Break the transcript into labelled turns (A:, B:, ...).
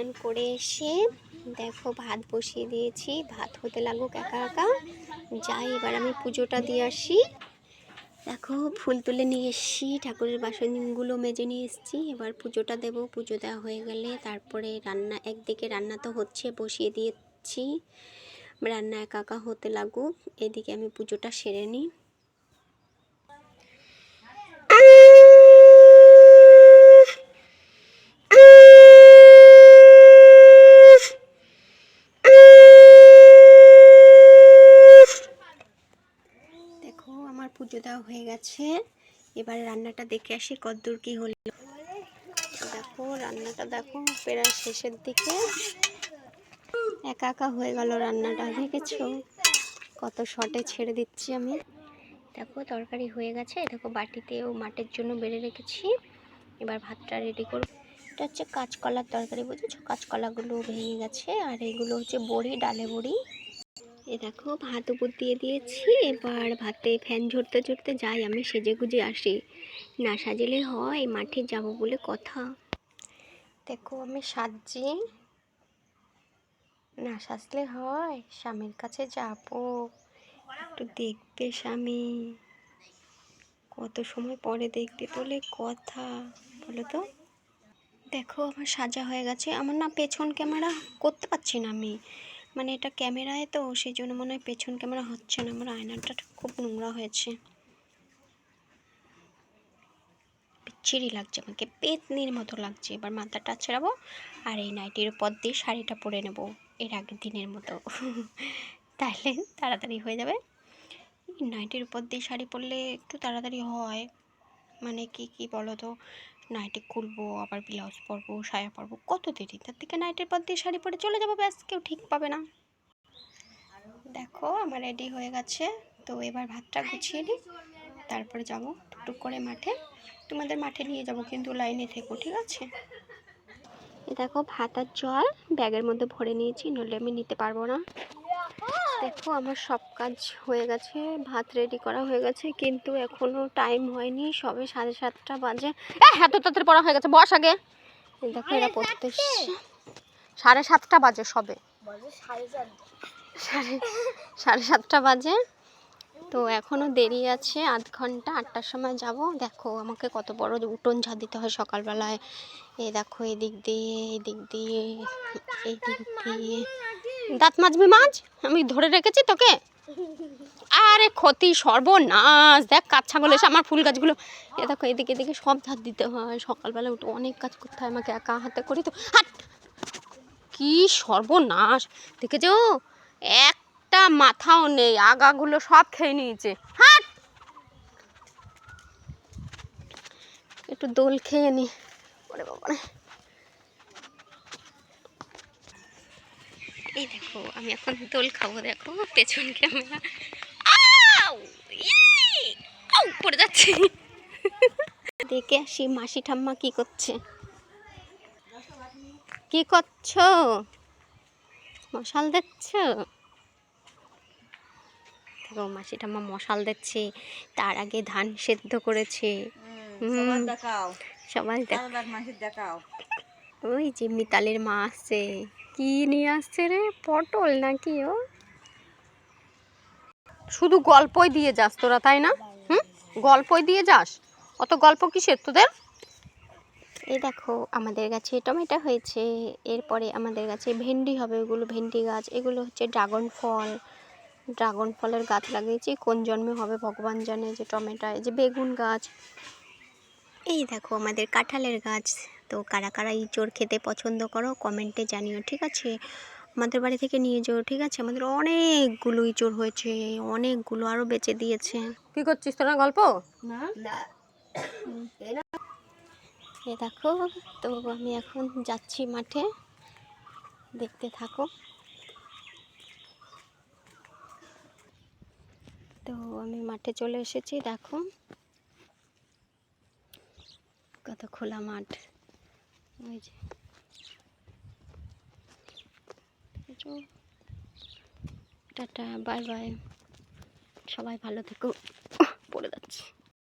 A: স্নান করে এসে দেখো ভাত বসিয়ে দিয়েছি, ভাত হতে লাগুক একা একা। যাই এবার আমি পুজোটা দিয়ে আসি। দেখো ফুল তুলে নিয়ে এসছি, ঠাকুরের বাসনগুলো মেজে নিয়ে এসেছি। এবার পুজোটা দেব, পুজো দেওয়া হয়ে গেলে তারপরে রান্না, একদিকে রান্না তো হচ্ছে বসিয়ে দিয়েছি, রান্না একা একা হতে লাগুক, এদিকে আমি পুজোটা সেরে নিই। দেখো আমার পুজো দেওয়া হয়ে গেছে, এবার রান্নাটা দেখে আসি কতদূর কি হলো। দেখো রান্নাটা দেখো প্রায় শেষের দিকে, একা একা হয়ে গেল রান্নাটা, দেখেছো কত শর্টে ছেড়ে দিচ্ছি আমি। দেখো তরকারি হয়ে গেছে, দেখো বাটিতেও মাটের জন্য বেড়ে রেখেছি। এবার ভাতটা রেডি করব। এটা হচ্ছে কাঁচকলার তরকারি, বুঝেছো, কাঁচকলাগুলো ভেঙে গেছে, আর এগুলো হচ্ছে বড়ি, ডালে বড়ি। এ দেখো ভাত উপর দিয়ে দিয়েছি, এবার ভাতে ফ্যান ঝরতে ঝরতে যাই আমি সেজে গুজে আসি, না সাজলে হয়, মাঠে যাব বলে কথা। দেখো আমি সাজছি, না সাজলে হয়, স্বামীর কাছে যাবো, একটু দেখবে স্বামী, কত সময় পরে দেখতে বলে কথা, বলো তো। দেখো আমার সাজা হয়ে গেছে, আমার না পেছন ক্যামেরা করতে পারছি না আমি, মানে এটা ক্যামেরায় তো সেই জন্য মনে হয় পেছন ক্যামেরা হচ্ছে না। আমার আয়নাটা খুব নোংরা হয়েছে, বিচ্ছিরি লাগছে, আমাকে পেতনির মতো লাগছে। এবার মাথাটা ছেড়াবো আর এই নাইটির উপর দিয়ে শাড়িটা পরে নেব এর আগের দিনের মতো, তাহলে তাড়াতাড়ি হয়ে যাবে। নাইটির উপর দিয়ে শাড়ি পরলে একটু তাড়াতাড়ি হয়, মানে কি বলো তো, নাইটি খুলবো আবার ব্লাউজ পরবো সায়া পরবো, কত দেরি, তার থেকে নাইটির পর দিয়ে শাড়ি পরে চলে যাবো, ব্যাস কেউ ঠিক পাবে না। দেখো আমার রেডি হয়ে গেছে, তো এবার ভাতটা গুছিয়ে নিই, তারপরে যাব টুকটুক করে মাঠে, তোমাদের মাঠে নিয়ে যাব, কিন্তু লাইনে থেকো, ঠিক আছে। দেখো ভাত আর জল ব্যাগের মধ্যে ভরে নিয়েছি, নইলে আমি নিতে পারবো না। দেখো আমার সব কাজ হয়ে গেছে, ভাত রেডি করা হয়ে গেছে, কিন্তু এখনো টাইম হয়নি, সবে 7:30 বাজে। এত তাড়াতাড়ি পড়া হয়ে গেছে, বস আগে। দেখো এরা পড়তে 7:30 বাজে, সবে 7:30 বাজে, তো এখনো দেরি আছে, আধ ঘন্টা, 8টার সময় যাব। দেখো আমাকে কত বড় উঠোন ঝাড় দিতে হয় সকালবেলায়, এই দেখো এদিক দিয়ে এদিক দিয়ে এদিক দিয়ে, দাঁত মাজবি মাছ, আমি ধরে রেখেছি তোকে, আরে ক্ষতি সর্বনাশ, দেখ কাঠ ছাগল এসে আমার ফুল গাছগুলো, এ দেখো এদিকে এদিকে সব ঝাড় দিতে হয়, সকালবেলা উঠে অনেক কাজ করতে হয় আমাকে, একা হাতে করি তো। হাট, কি সর্বনাশ, দেখেছো একটা মাথাও নেই, আগাগুলো সব খেয়ে নিয়েছে। হাট, একটু দোল খেয়ে নি, ওরে বাবা। এই দেখো আমি এখন দোল খাবো, দেখো পেছন ক্যামেরা, পড়ে যাচ্ছে। দেখে আসি মাসি ঠাম্মা কি করছে, কি করছো, মশাল দিচ্ছো? দেখো মাসি ঠাম্মা মশাল দিচ্ছে, তার আগে ধান সেদ্ধ করেছে। সবাই দেখাও, ওই যে মিতালের মা আসছে, কি নিয়ে আসছে রে, পটল নাকি? ও শুধু গল্পই দিয়ে যাস তোরা, তাই না? গল্পই দিয়ে যাস, অত গল্প কিসের তোদের? এই দেখো আমাদের গাছে টমেটো হয়েছে, এরপরে আমাদের গাছে ভেন্ডি হবে, ওগুলো ভেন্ডি গাছ, এগুলো হচ্ছে ড্রাগন ফল, ড্রাগন ফলের গাছ লাগিয়েছি, কোন জন্মে হবে ভগবান জানে। যে টমেটো, এই যে বেগুন গাছ, এই দেখো আমাদের কাঁঠালের গাছ। তো কারা কারা ইঁচড় খেতে পছন্দ করো কমেন্টে জানিও, ঠিক আছে, আমাদের বাড়ি থেকে নিয়ে যাও, ঠিক আছে, আমাদের অনেকগুলো ইঁচড় হয়েছে, অনেকগুলো, আরও বেঁচে দিয়েছে। কি করছিস তোরা, গল্প? না, এ দেখো, তো আমি এখন যাচ্ছি মাঠে, দেখতে থাকো। তো আমি মাঠে চলে এসেছি, দেখো কত খোলা মাঠ, ওই যে টাটা, বাই বাই, সবাই ভালো থেকো, পড়ে যাচ্ছে।